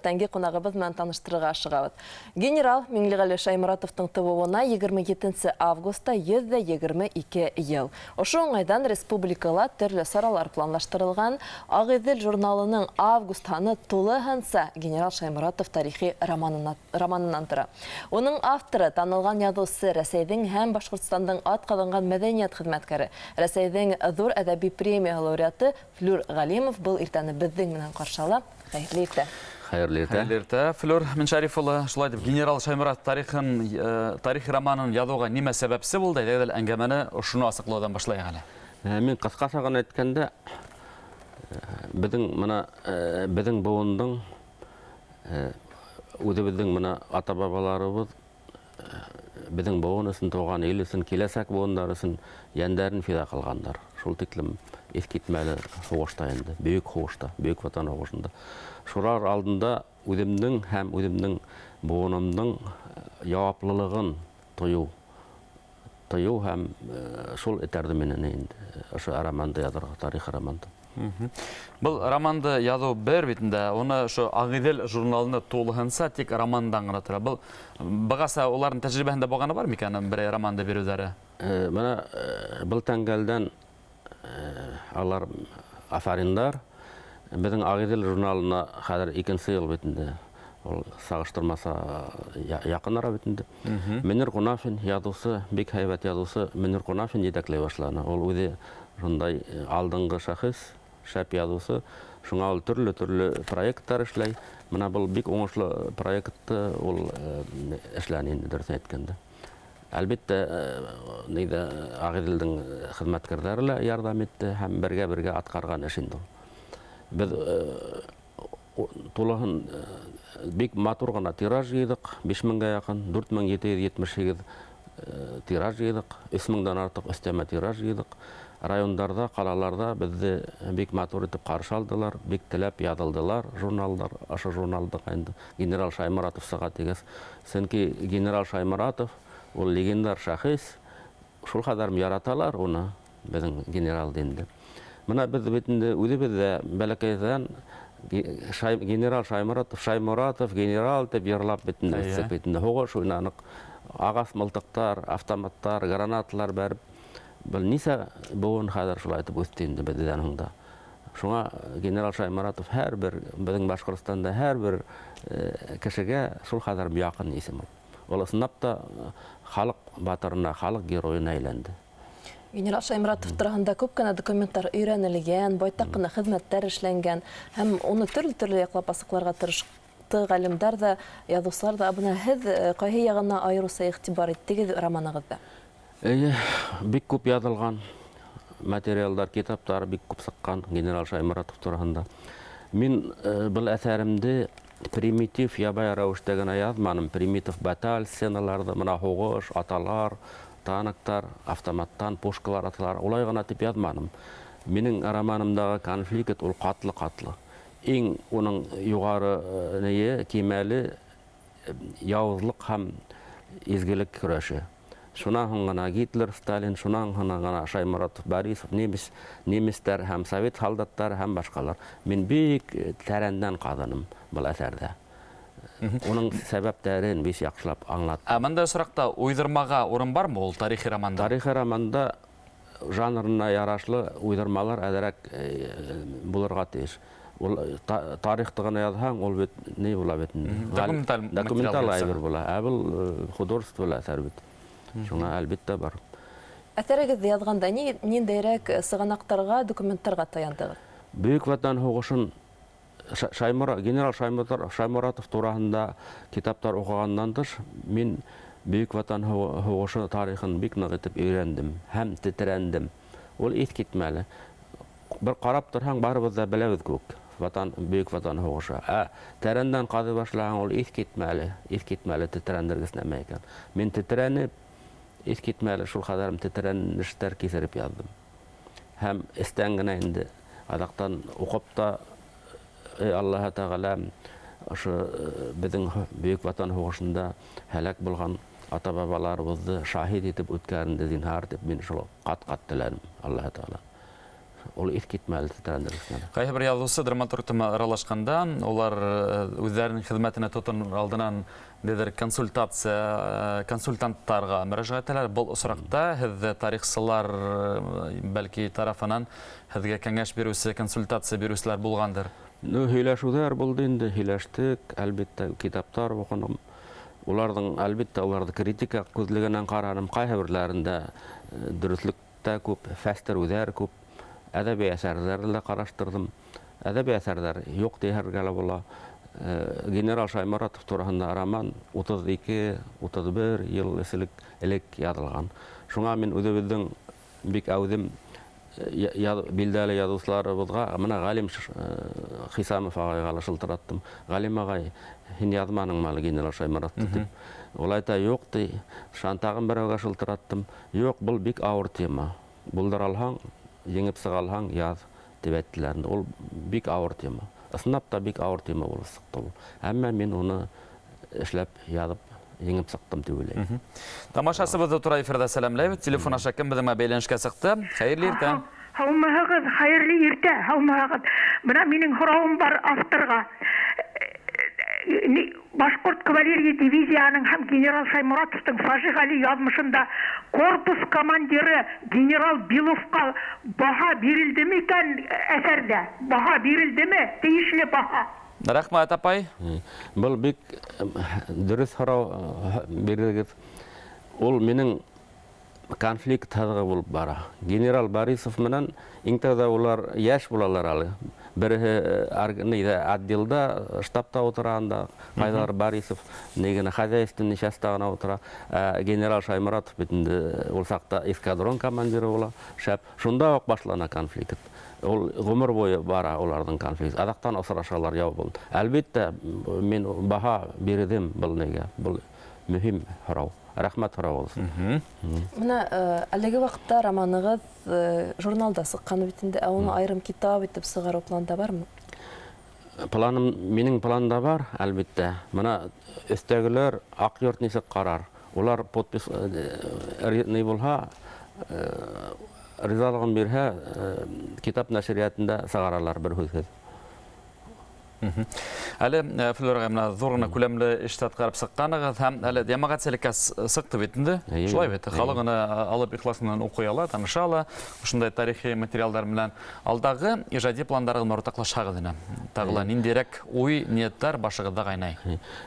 Тәнге қонағыбыз мән таныштырыға ашығабыз. Генерал Меңлеғали Шаймұратовтың тыуына 27 августа 122 ел. Ошы оңайдан республикала түрлі саралар планлаштырылған Ағидел журналының августаны тулы ханса генерал Шаймұратов тарихи романынан тұра. Оның авторы танылған ядусы Рәсейдің һәм Башқұртстандың атқаланған мәдәниет хезмәткәре. Рәсейдің зур әдәби премия лауреаты Флюр Галимов был иртәне безнең менән каршылап. Хәйрле иртә. Хәйрле иртә. Флюр Миншарифовна, шулай дип генерал Шаймұрат тарих романын язуга нимә сәбәпсе булды? Әйдә әңгәмәне ошоны асыклаудан башлайык әле. Мен кыскача гына әйткәндә, безнең буындың үзебезнең менә ата-бабаларыбыз безнең буын өчен туган ил өчен, киләсәк буыннар өчен яндәрен фида кылганнар. Шул тиклем искитмәле сугышта инде, бөек сугышта, бөек ватан сугышында. Шулар алдында үземнең һәм үземнең буынымның яwaplылыгын тою һәм шул этәрде менен инде. Ошо романды язарга, тарих романды. Бұл романды язу бер битендә, оны ошо Ағидел журналына тулыһынса тик романдан гына тора. Бұл багаса уларның тәҗрибәһендә баганы бар микән бер романды бирүләре? Менә был тәңгәлдән алар афариндар безнең Ағидел журналына хәзер 2нче ел битендә. Ул сагыштырмаса якынара битендә. Мөнир Кунафин язучы, бик һәйбәт язучы Мөнир Кунафин җитәкләй башлана. Ул үзе шундай алдынгы шәхес, шәп язучы. Шуңа ул төрле проектлар эшләй. Менә бу бик уңышлы проектты ул эшләне инде дөрес әйткәндә. Әлбәттә, Ағиделдең хезмәткәрләре лә ярдәм итте һәм бергә аткарган эш инде. Без тулыһын бик матур гына тираж җыйдык, 5000-гә якын, 4778 тираж җыйдык, 3000-дан артык өстәмә тираж җыйдык. Райондарда, калаларда безне бик матур итеп каршы алдылар, бик теләп язылдылар журналлар, ашы журналда инде генерал Шаймұратовка тигез. Сөнки генерал Шаймұратов ул легендар шәхес, шул кадәр яраталар уны безнең генерал инде. Менә без битендә үзебез дә бәләкәйдән генерал Шаймұратов, генерал дип йырлап битендә. Һугыш уйнанып, агас мылтыктар, автоматтар, гранаталар бәреп, бил нисә буын хәзер шулай итеп үсте инде бездән һунда. Шуңа генерал Шаймұратов һәрбер безнең Башкортстанда һәрбер кешегә шул хәзер якын исем. Ул снап та халык батырына, халык героена әйләнде. Генерал Шаймұратов турында күп кенә документтар өйрәнелгән, байтак кына хезмәттәр эшләнгән һәм уны төрле яклап асыкларга тырышты галимдар да, язучылар да. Буны һез кайһы ягына аеруча игътибар иттегез романыгызда? Бик күп язылган материалдар, китаптар бик күп сыккан генерал Шаймұратов турында. Мин бу әсәремдә примитив ябай рәвештә генә язманым. Примитив баталь сценаларда менә һугыш, аталар, танктар, автоматтан, пушкалар аталар, улай гына дип язманым. Минең романымдагы конфликт ул катлы. Иң уның югары кимәле явызлык һәм изгелек көрәше. Шунан һуң гына Гитлер, Сталин, шунан гына Шаймұратов, Борисов, немецтәр һәм совет солдаттары һәм башкалар. Мин бик тәрәндән казаным бу әсәрдә. Уның сәбәпләрен бик яхшылап аңлат. Монда соракта уйдырмага урын бармы ул тарихи романда? Тарихи романда жанрына ярашлы уйдырмалар әзрәк булырга тиеш. Ул тарихты гына язһаң, ул бит ни була бит? Документаль әйбер була. Ә бу художество әсәр бит. Шуңа әлбәттә бар. Әсәрегезде язганда ниндәйрәк сыганактарга, документтарга таяндыгыз? Бөек ватан һугышын генерал Шаймұратов турасында китаптар укыганнан тыш, мин бөек ватан һугышы тарихын бик нык итеп өйрәндем һәм тетрәндем. Ул искитмәле. Бер карап торһаң, барыбыз да беләбез күк. Бөек ватан һугышы. Тәрәндән казый башлагаң, ул искитмәле тетрәндергес нәмә икән. Мин тетрәнеп, искитмәле шул кадәр тетрәнештәр кисереп яздым. Һәм истән генә инде адактан укып та Аллаһ Тәгалә ошо безнең бөек ватан һугышында һәлак булган ата-бабаларыбызды шаһид итеп үткәренде, зинһар дип мин шул кат-кат теләдем Аллаһ Тәгалә. Ул искитмәле тетрәндерүсенә. Кайһы бер язучы драматургтан аралашканда, улар үзләренең хезмәтенә тотыныр алдыннан консультанттарга мөрәҗәгать итәләр. Бу осракта һез тарихчылар бәлки тарафынан һезгә кәңәш бирүсе, консультация бирүселәр булгандыр. Һөйләшүләр булды инде, һөйләштек, әлбәттә китаптар укыдым. Уларның әлбәттә уларны критика күзлегеннән карарым, кайһы бирләрендә дөреслектә күп, фәстәрүләр күп, әдәби әсәрләрне караштырдым. Әдәби әсәрләр юк дияргә лә була. Генерал Шаймаратов турында роман 32-31 ел элек язылган. Шуңа мин үзебезнең бик әүдем билдәле язучыларыбызга, менә Галим Хисамов агайга шылтыраттым. Галим агай, һин язманың малы генерал Шаймаратов дип. Ул айта, юк ди, шантагын берәүгә шылтыраттым. Юк, бул бик авыр тема. Булдыр алһаң, еңеп сыгалһаң, яз дип әйттеләр. Ул бик авыр тема. Ысынлап та бик авыр тема булып сыкты. Әмма мин уны эшләп язып еңеп сыктым дип уйлыйм. Тамашасыбызды тура эфирдә сәламләйбез. Телефон аша кем безнең бәйләнешкә сыкты. Хәерле иртә. Һаумыһығыҙ, хәйерле иртә, һаумыһығыҙ. Бына минең һорауым бар авторға. Башҡорт кавалерия дивизияның һәм генерал Шаймуратовтың Фажих Али яҙмышында корпус командиры генерал Биловҡа баһа бирелдеме икән әҫәрҙә? Баһа бирелдеме? Тейешле баһа. Рәхмәт, апай. Был бик дөрес һорау бирдегеҙ. Ул минең конфликт һыҙығы булып бара. Генерал Борисов менән иң тәүҙә улар йәш булалар әле. Береһе отделда, штабта отырғанда, Хайдар Борисов, негені хозяйственный частағына отыра. Генерал Шаймаратов бетінде ул саҡта эскадрон командиры була, шәп. Шунда уҡ башлана конфликт. Ул ғүмер бойы бара уларҙың конфликт. Аҙаҡтан осрашалар, яу булды. Әлбиттә, мин баһа бирҙем был неге. Был мөһим һорау. Рәхмәт һорау булсын. Менә әлеге ваҡытта романығыҙ журналда сыҡҡан бит инде, ә уны айырым китап итеп сығарыу планда бармы? Минең планда бар, әлбиттә. Менә өҫтәгеләр аҡ йорт нисек ҡарар. Улар подпис ни булһа, ризалығын бирһә, китап нәшриәтендә сығаралар бер һүҙһеҙ. Әле Флора гына зурына күләмле эштә аткарып сыкканыгыз һәм әле демократиялыкка сыкты бит инде. Шулай бит. Халыгына алып ихласыннан укый ала, таныша ала. Ушундай тарихи материалдар белән алдагы иҗади пландарыгыз ортаклашагыз инде. Тагыла ниндирәк уй, нияттәр башыгызда кайнай.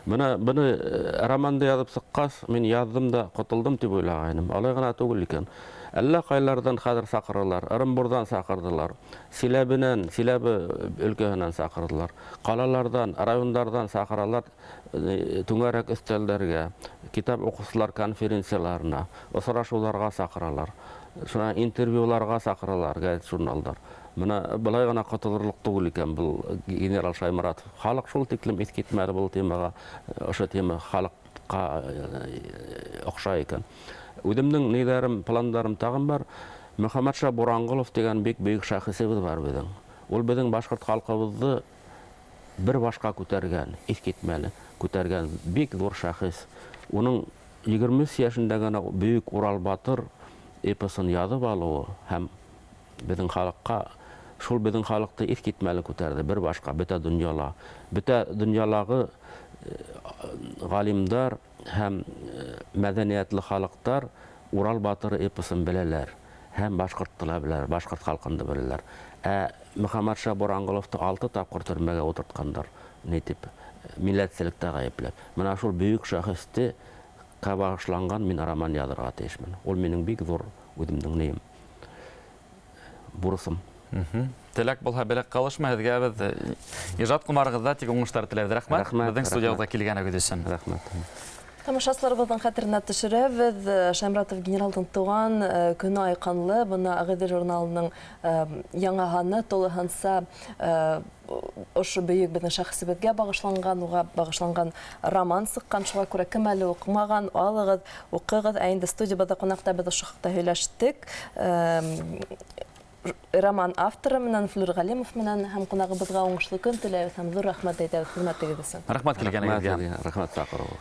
Буны романда язып сыккас, мин яздым да котылдым дип уйлагайным. Алай гына түгел икән. Әллә кайлардан хәзер сакырдылар, Ырымбурдан сакырдылар, Силәбенән, Силәбе өлкәһенән сакырдылар, калалардан, райондардан сакыралар түңәрәк өстәлләргә, китап укучылар конференцияларына, осрашуларга сакыралар, шуна интервьюларга сакыралар, гәзит журналдар. Менә былай гына котылырлык түгел икән бу генерал Шаймаратов. Халык шул тиклем искитмәде бу темага, ошо тема халыкка охшай икән. Үҙемнең нидәрем, пландарым тагын бар. Мөхәммәтша Буранғолов дигән бик бөйөк шәхесебез бар безнең. Ул безнең башҡорт халҡыбыҙҙы бер башҡа күтәргән, искитмәле күтәргән бик ҙур шәхес. Уның 23 йәшендә генә бөйөк Урал батыр эпосын яҙып алыуы һәм безнең халыҡҡа, шул безнең халыҡты искитмәле күтәрҙе бер башҡа, бөтә донъяла. Бөтә донъялағы ғалимдар һәм мәҙәниәтле халыҡтар Урал батыры эпосын беләләр һәм башҡорт телен беләләр, башҡорт халҡын беләләр. Мөхәммәтша Буранғоловты 6 тапҡыр төрмәгә ултыртҡандар, нитеп, милләтселектә ғәйепләп. Менә шул бөйөк шәхесте багышланган мин роман яҙырға тейешмен. Ул минең бик ҙур үҙемдең нейем, бурысым. Теләк булһа беләк калышма, һеҙгә беҙ ижад ҡомарығыҙҙа тик уңыштар теләйбеҙ. Рәхмәт. Беҙҙең студияға килгәнегеҙ өсөн. Рәхмәт. Тамашасыларыбыҙҙың хәтеренә төшөрәбеҙ. Шайморатов генералдың тыуған көнө айҡанлы. Бына «Ағиҙел» журналының яңы һаны тулыһынса ошо бөйөк беҙҙең шәхесебеҙгә бағышланған, уға бағышланған роман сыҡҡан. Шуға күрә кем әле уҡымаған, алығыҙ, уҡығыҙ. Ә инде студиябыҙҙа ҡунаҡта беҙ ошо хаҡта һөйләштек. Роман авторы менән Флүр Ғәлимов менән һәм ҡунағыбыҙға уңышлы көн теләйбеҙ һәм ҙур рәхмәт әйтәбеҙ хеҙмәтегеҙ өсөн. Рәхмәт килгәнегеҙгә. Рәхмәт саҡырыуы.